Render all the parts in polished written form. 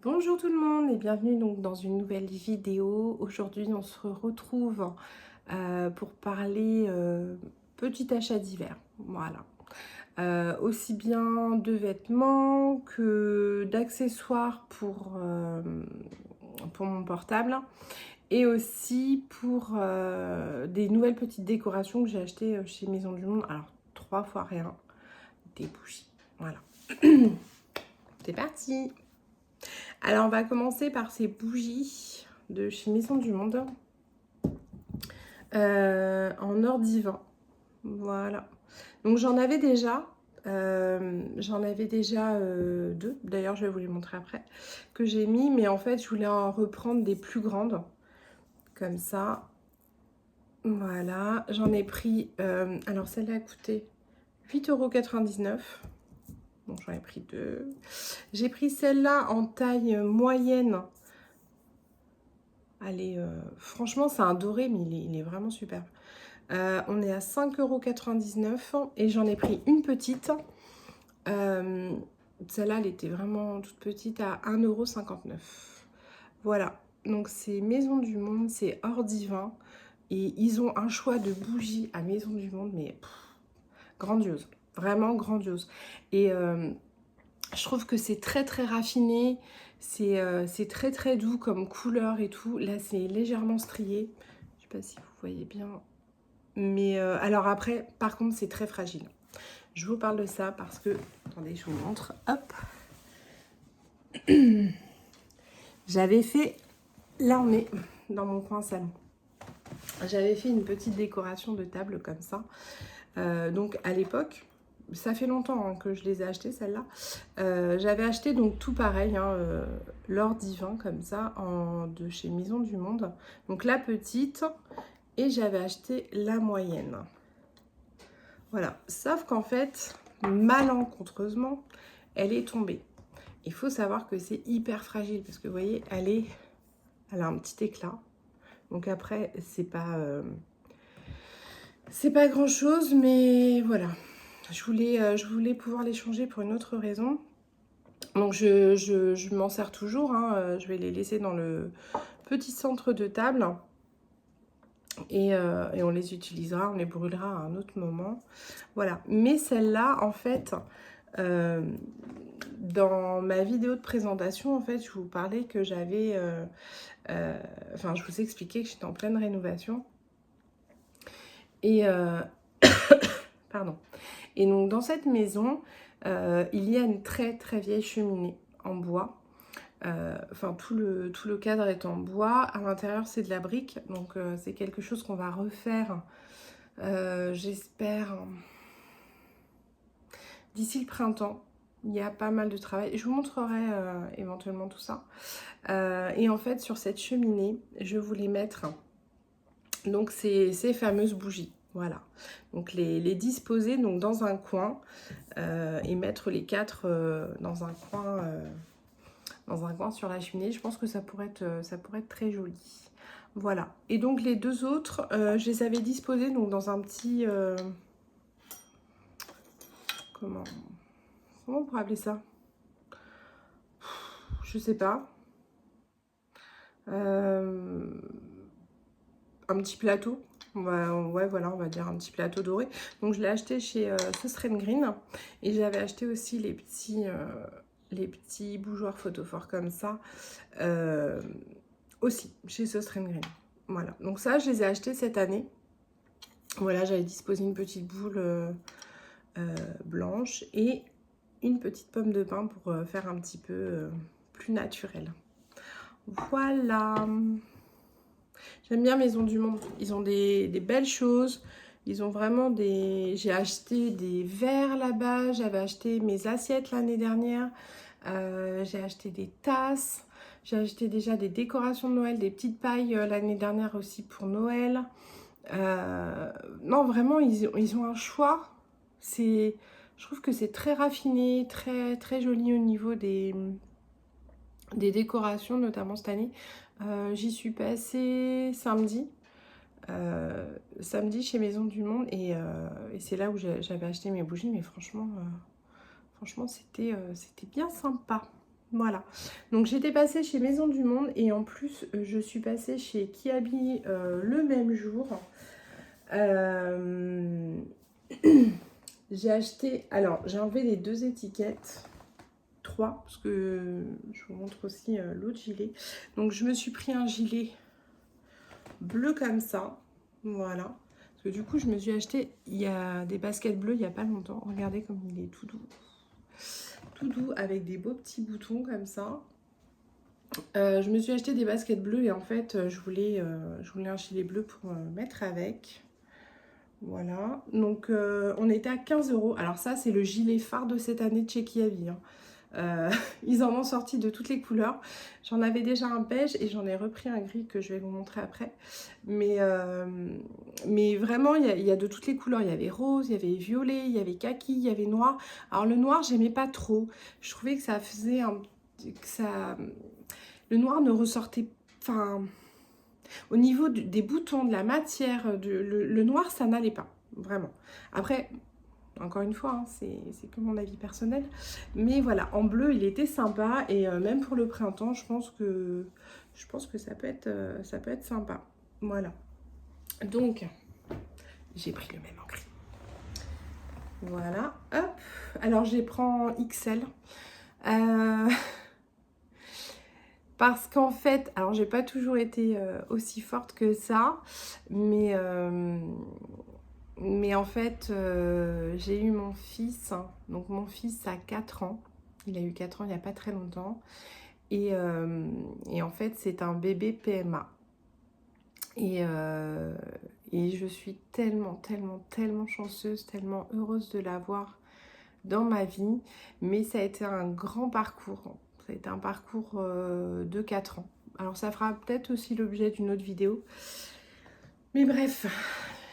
Bonjour tout le monde et bienvenue donc dans une nouvelle vidéo. Aujourd'hui on se retrouve pour parler petit achat d'hiver. Voilà. Aussi bien de vêtements que d'accessoires pour mon portable et aussi pour des nouvelles petites décorations que j'ai achetées chez Maison du Monde. Alors 3 fois rien, des bougies. Voilà. C'est parti. Alors on va commencer par ces bougies de chez Maison du Monde en or divin. Voilà. Donc j'en avais déjà. Deux. D'ailleurs je vais vous les montrer après. Que j'ai mis. Mais en fait je voulais en reprendre des plus grandes. Comme ça. Voilà. J'en ai pris. Alors celle-là a coûté 8,99 €. Donc j'en ai pris deux. J'ai pris celle-là en taille moyenne. Allez, franchement, c'est un doré, mais il est vraiment super. On est à 5,99 € et j'en ai pris une petite. Celle-là, elle était vraiment toute petite à 1,59 €. Voilà, donc c'est Maison du Monde, c'est or divin. Et ils ont un choix de bougies à Maison du Monde, mais grandiose, vraiment grandiose. Et je trouve que c'est très très raffiné, c'est très très doux comme couleur et tout. Là c'est légèrement strié, je sais pas si vous voyez bien. Mais alors après, par contre c'est très fragile. Je vous parle de ça parce que, attendez je vous montre, hop. J'avais fait, là on est dans mon coin salon. J'avais fait une petite décoration de table comme ça. Donc à l'époque, ça fait longtemps que je les ai achetées celles-là. J'avais acheté donc tout pareil, l'or divin comme ça, de chez Maison du Monde. Donc la petite et j'avais acheté la moyenne. Voilà, sauf qu'en fait, malencontreusement, elle est tombée. Il faut savoir que c'est hyper fragile parce que vous voyez, elle a un petit éclat. Donc après, c'est pas grand chose, mais voilà. Je voulais pouvoir les changer pour une autre raison. Donc je m'en sers toujours, je vais les laisser dans le petit centre de table. Et on les utilisera, on les brûlera à un autre moment. Voilà, mais celle-là, en fait, dans ma vidéo de présentation, en fait, je vous parlais que j'avais... enfin, je vous expliquais que j'étais en pleine rénovation. Et... pardon. Et donc, dans cette maison, il y a une très très vieille cheminée en bois. Enfin, tout le cadre est en bois. À l'intérieur, c'est de la brique. Donc, c'est quelque chose qu'on va refaire, j'espère, d'ici le printemps. Il y a pas mal de travail. Je vous montrerai éventuellement tout ça. Et en fait, sur cette cheminée, je voulais mettre donc ces fameuses bougies. Voilà. Donc, les disposer donc, dans un coin et mettre les 4 dans un coin sur la cheminée. Je pense que ça pourrait être très joli. Voilà. Et donc les deux autres, je les avais disposés donc dans un petit... comment on pourrait appeler ça? Je sais pas. Un petit plateau. Ouais, voilà, on va dire un petit plateau doré. Donc je l'ai acheté chez Söstrem Green. Et j'avais acheté aussi les petits bougeoirs photophores comme ça. Aussi chez Söstrem Green. Voilà, donc ça je les ai achetés cette année. Voilà, j'avais disposé une petite boule blanche et une petite pomme de pin pour faire un petit peu plus naturel. Voilà. J'aime bien Maison du Monde. Ils ont des belles choses. Ils ont vraiment des... J'ai acheté des verres là-bas. J'avais acheté mes assiettes l'année dernière. J'ai acheté des tasses. J'ai acheté déjà des décorations de Noël, des petites pailles l'année dernière aussi pour Noël. Non, vraiment, ils ont un choix. Je trouve que c'est très raffiné, très, très joli au niveau des décorations, notamment cette année. J'y suis passée samedi. Samedi chez Maison du Monde et c'est là où j'avais acheté mes bougies. Mais franchement, c'était bien sympa. Voilà. Donc j'étais passée chez Maison du Monde et en plus je suis passée chez Kiabi le même jour. Euh, J'ai acheté, alors j'ai enlevé les 2 étiquettes, 3, parce que je vous montre aussi l'autre gilet. Donc je me suis pris un gilet bleu comme ça, voilà. Parce que du coup je me suis acheté, il y a des baskets bleues il n'y a pas longtemps. Regardez comme il est tout doux. Tout doux avec des beaux petits boutons comme ça. Je me suis acheté des baskets bleues et en fait je voulais un gilet bleu pour mettre avec. Voilà, donc on était à 15 €. Alors ça, c'est le gilet phare de cette année de chez Kiabi, hein. Ils en ont sorti de toutes les couleurs. J'en avais déjà un beige et j'en ai repris un gris que je vais vous montrer après. Mais vraiment, il y a de toutes les couleurs. Il y avait rose, il y avait violet, il y avait kaki, il y avait noir. Alors le noir, j'aimais pas trop. Je trouvais que ça faisait le noir ne ressortait... Enfin... Au niveau des boutons, de la matière, le noir, ça n'allait pas, vraiment. Après, encore une fois, hein, c'est que mon avis personnel. Mais voilà, en bleu, il était sympa. Et même pour le printemps, je pense que ça peut être sympa. Voilà. Donc, j'ai pris le même en gris. Voilà, hop. Alors, je prends XL. Parce qu'en fait, alors j'ai pas toujours été aussi forte que ça, mais en fait, j'ai eu mon fils, hein. Donc mon fils a 4 ans, il a eu 4 ans il n'y a pas très longtemps, et en fait c'est un bébé PMA. Et je suis tellement chanceuse, tellement heureuse de l'avoir dans ma vie, mais ça a été un grand parcours. Ça a été un parcours de 4 ans. Alors ça fera peut-être aussi l'objet d'une autre vidéo. Mais bref,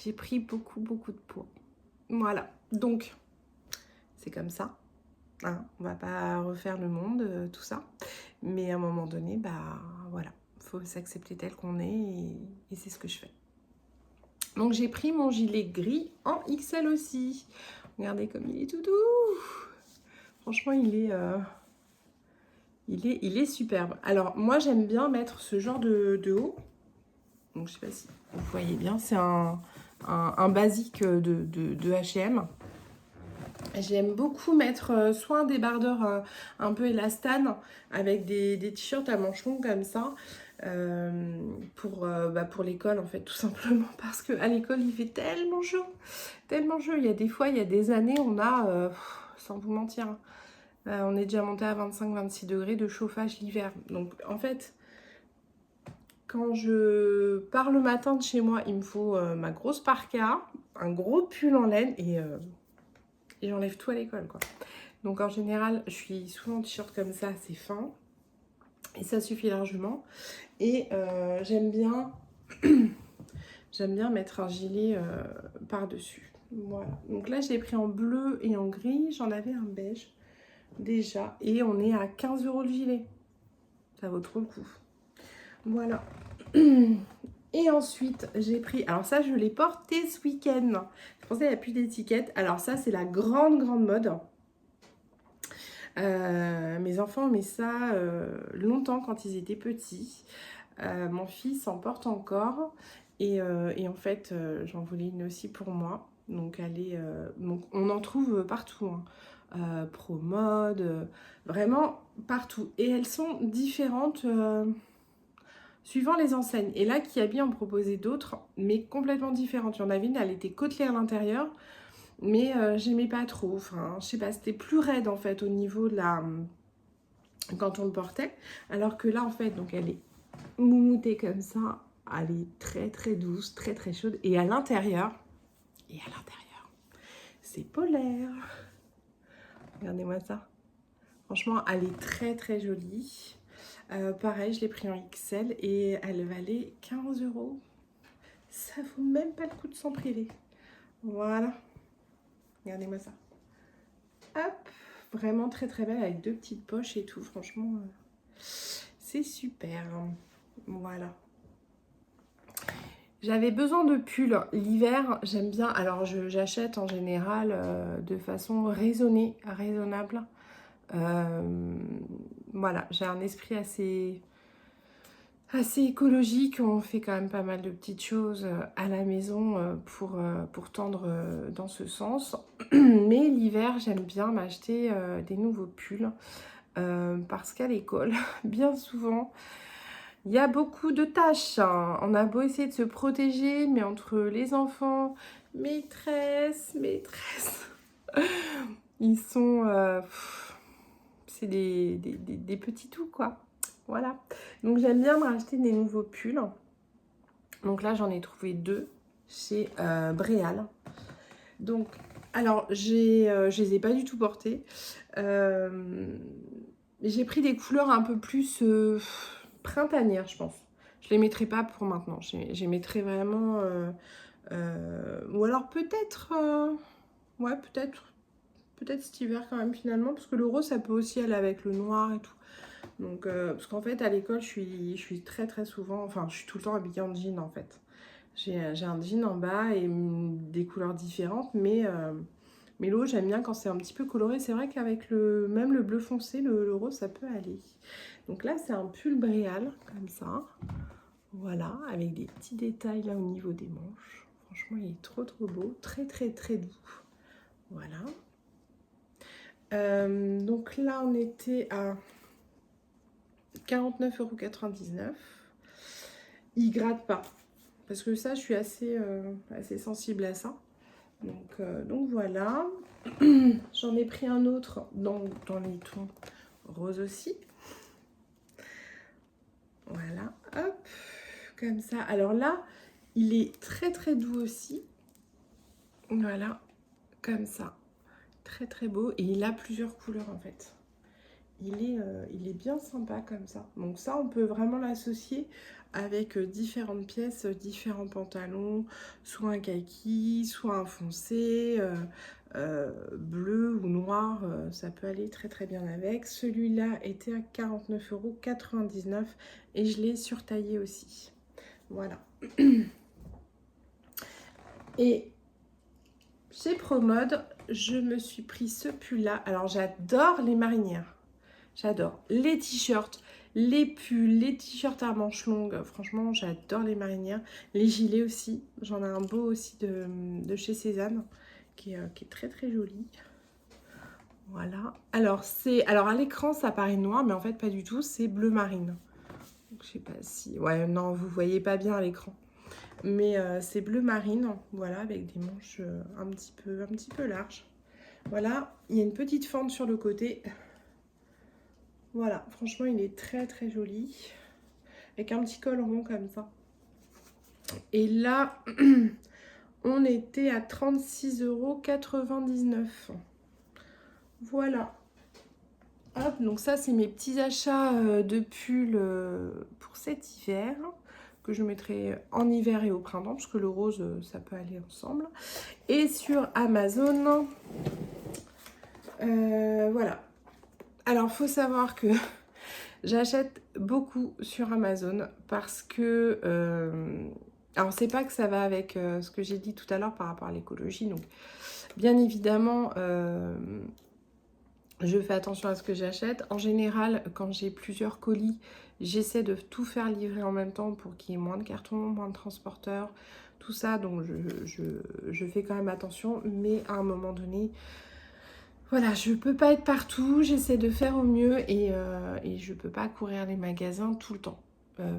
j'ai pris beaucoup de poids. Voilà, donc c'est comme ça. Hein, on va pas refaire le monde, tout ça. Mais à un moment donné, bah voilà, faut s'accepter tel qu'on est et c'est ce que je fais. Donc j'ai pris mon gilet gris en XL aussi. Regardez comme il est tout doux. Franchement, il est superbe. Alors, moi, j'aime bien mettre ce genre de haut. Donc, je sais pas si vous voyez bien. C'est un basique de H&M. J'aime beaucoup mettre soit un débardeur un peu élastane avec des t-shirts à manches longues comme ça. Pour l'école, en fait, tout simplement. Parce qu'à l'école, il fait tellement chaud. Tellement chaud. Il y a des années, on a, sans vous mentir, hein, on est déjà monté à 25-26 degrés de chauffage l'hiver. Donc en fait, quand je pars le matin de chez moi, il me faut ma grosse parka, un gros pull en laine et j'enlève tout à l'école, quoi. Donc en général, je suis souvent en t-shirt comme ça, c'est fin. Et ça suffit largement. Et j'aime bien mettre un gilet par-dessus. Voilà. Donc là, je l'ai pris en bleu et en gris. J'en avais un beige déjà. Et on est à 15 € le gilet. Ça vaut trop le coup. Voilà. Et ensuite, j'ai pris... Alors ça, je l'ai porté ce week-end. Je pensais qu'il n'y a plus d'étiquette. Alors ça, c'est la grande mode. Mes enfants aimaient ça longtemps quand ils étaient petits. Mon fils en porte encore. Et en fait, j'en voulais une aussi pour moi. Donc, donc on en trouve partout, hein. Pro mode, vraiment partout. Et elles sont différentes suivant les enseignes. Et là, Kiabi en proposait d'autres, mais complètement différentes. Il y en avait une, elle était côtelée à l'intérieur, mais j'aimais pas trop. Enfin, je sais pas, c'était plus raide en fait au niveau de la... quand on le portait. Alors que là, en fait, donc elle est moumoutée comme ça. Elle est très douce, très chaude. Et à l'intérieur, c'est polaire. Regardez-moi ça. Franchement, elle est très jolie. Pareil, je l'ai pris en XL et elle valait 15 €. Ça vaut même pas le coup de s'en priver. Voilà. Regardez-moi ça. Hop. Vraiment très belle avec 2 petites poches et tout. Franchement, c'est super. Voilà. J'avais besoin de pulls. L'hiver, j'aime bien. Alors, j'achète en général de façon raisonnable. Voilà, j'ai un esprit assez écologique. On fait quand même pas mal de petites choses à la maison pour tendre dans ce sens. Mais l'hiver, j'aime bien m'acheter des nouveaux pulls parce qu'à l'école, bien souvent, il y a beaucoup de tâches, hein. On a beau essayer de se protéger, mais entre les enfants, maîtresses, ils sont... c'est des petits tout, quoi. Voilà. Donc, j'aime bien me racheter des nouveaux pulls. Donc là, j'en ai trouvé 2 chez Bréal. Donc, alors, je les ai pas du tout portés. J'ai pris des couleurs un peu plus printanières, je pense. Je les mettrai pas pour maintenant. Je les mettrai vraiment... ou alors peut-être... ouais, peut-être cet hiver quand même finalement. Parce que le rose, ça peut aussi aller avec le noir et tout. Donc, parce qu'en fait, à l'école, je suis très très souvent... Enfin, je suis tout le temps habillée en jean en fait. J'ai un jean en bas et des couleurs différentes, mais le haut, j'aime bien quand c'est un petit peu coloré. C'est vrai qu'avec même le bleu foncé, le rose, ça peut aller. Donc là, c'est un pull Bréal, comme ça. Voilà, avec des petits détails là au niveau des manches. Franchement, il est trop trop beau. Très très très doux. Voilà. Donc là, on était à 49,99 €. Il gratte pas. Parce que ça, je suis assez sensible à ça. Donc voilà. J'en ai pris un autre dans les tons roses aussi. Voilà, hop, comme ça. Alors là, il est très très doux aussi. Voilà, comme ça. Très très beau. Et il a plusieurs couleurs en fait. Il est bien sympa comme ça. Donc ça, on peut vraiment l'associer avec différentes pièces, différents pantalons, soit un kaki, soit un foncé, bleu ou noir, ça peut aller très très bien avec. Celui-là était à 49,99 € et je l'ai surtaillé aussi. Voilà. Et chez Promode, je me suis pris ce pull-là. Alors j'adore les marinières. J'adore les t-shirts, les pulls, les t-shirts à manches longues. Franchement, j'adore les marinières. Les gilets aussi. J'en ai un beau aussi de chez Cézanne qui est très très joli. Voilà. Alors à l'écran, ça paraît noir, mais en fait, pas du tout. C'est bleu marine. Donc, je sais pas si... Ouais, non, vous voyez pas bien à l'écran. Mais c'est bleu marine. Voilà, avec des manches un petit peu larges. Voilà. Il y a une petite fente sur le côté. Voilà, franchement, il est très très joli. Avec un petit col rond comme ça. Et là, on était à 36,99 €. Voilà. Hop, donc ça, c'est mes petits achats de pulls pour cet hiver. Que je mettrai en hiver et au printemps. Parce que le rose, ça peut aller ensemble. Et sur Amazon, voilà. Alors, faut savoir que j'achète beaucoup sur Amazon parce que... alors, c'est pas que ça va avec ce que j'ai dit tout à l'heure par rapport à l'écologie. Donc, bien évidemment, je fais attention à ce que j'achète. En général, quand j'ai plusieurs colis, j'essaie de tout faire livrer en même temps pour qu'il y ait moins de cartons, moins de transporteurs, tout ça. Donc, je fais quand même attention. Mais à un moment donné... Voilà, je peux pas être partout, j'essaie de faire au mieux et je peux pas courir les magasins tout le temps.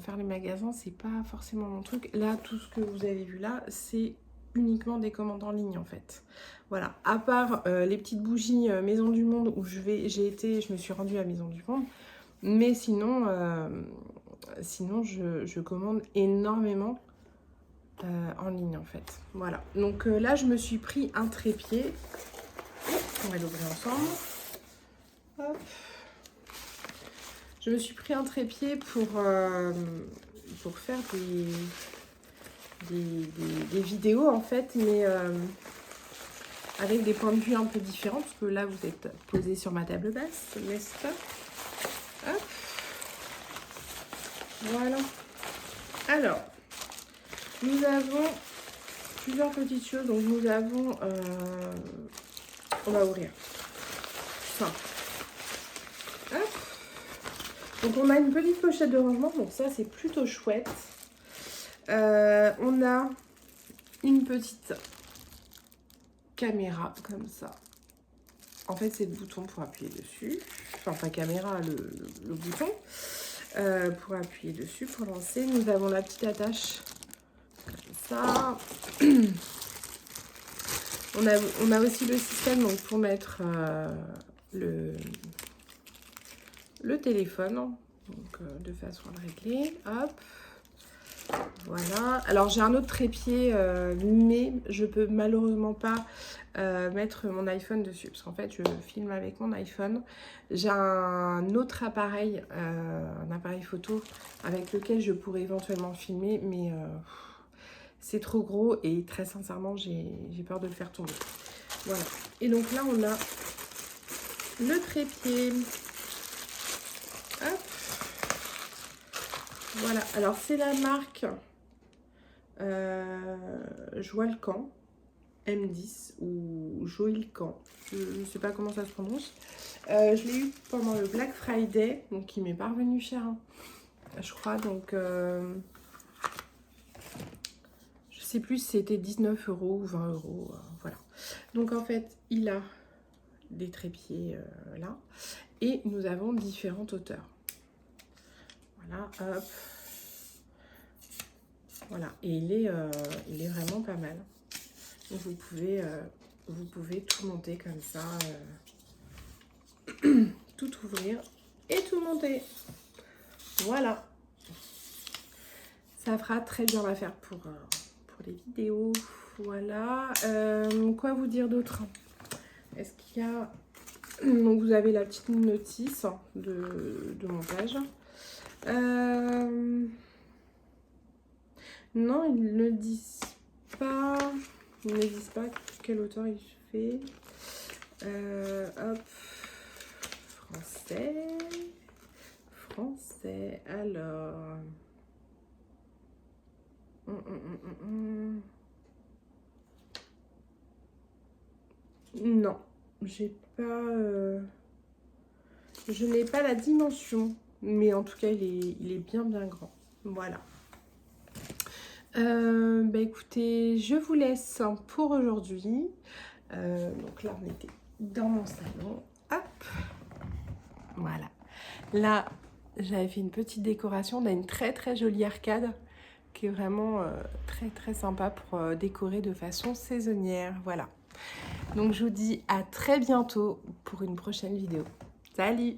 Faire les magasins, c'est pas forcément mon truc. Là, tout ce que vous avez vu là, c'est uniquement des commandes en ligne en fait. Voilà, à part les petites bougies Maison du Monde où je me suis rendue à Maison du Monde. Mais sinon, je commande énormément en ligne en fait. Voilà, donc là, je me suis pris un trépied. On va l'ouvrir ensemble. Hop. Je me suis pris un trépied pour faire des vidéos en fait, mais avec des points de vue un peu différents, parce que là vous êtes posé sur ma table basse, n'est-ce pas? Hop. Voilà. Alors, nous avons plusieurs petites choses. Donc nous avons... on va ouvrir ça. Donc on a une petite pochette de rangement, donc ça c'est plutôt chouette. On a une petite caméra comme ça. En fait c'est le bouton pour appuyer dessus. Enfin pas caméra, le bouton. Pour appuyer dessus, pour lancer. Nous avons la petite attache comme ça. On a aussi le système donc, pour mettre le téléphone, donc de façon à le régler. Hop, voilà. Alors j'ai un autre trépied, mais je peux malheureusement pas mettre mon iPhone dessus, parce qu'en fait je filme avec mon iPhone. J'ai un autre appareil, un appareil photo avec lequel je pourrais éventuellement filmer, mais c'est trop gros et très sincèrement j'ai peur de le faire tomber. Voilà. Et donc là on a le trépied. Hop. Voilà. Alors c'est la marque Joilcan M10 ou Joilcan. Je ne sais pas comment ça se prononce. Je l'ai eu pendant le Black Friday, donc il m'est pas revenu cher, hein, je crois. Donc je sais plus si c'était 19 € ou 20 €. Voilà. Donc en fait, il a des trépieds là. Et nous avons différentes hauteurs. Voilà, hop. Voilà, et il est vraiment pas mal. Donc vous pouvez tout monter comme ça. Tout ouvrir et tout monter. Voilà. Ça fera très bien l'affaire pour les vidéos. Voilà. Quoi vous dire d'autre? Est-ce qu'il y a... Donc vous avez la petite notice de montage. Non, ils ne disent pas. Ils ne disent pas quelle hauteur il fait. Hop. Français. Alors. Non, j'ai pas. Je n'ai pas la dimension, mais en tout cas, il est bien grand. Voilà. Bah écoutez, je vous laisse pour aujourd'hui. Donc là, on était dans mon salon. Hop. Voilà. Là, j'avais fait une petite décoration. On a une très jolie arcade qui est vraiment très sympa pour décorer de façon saisonnière. Voilà. Donc je vous dis à très bientôt pour une prochaine vidéo. Salut!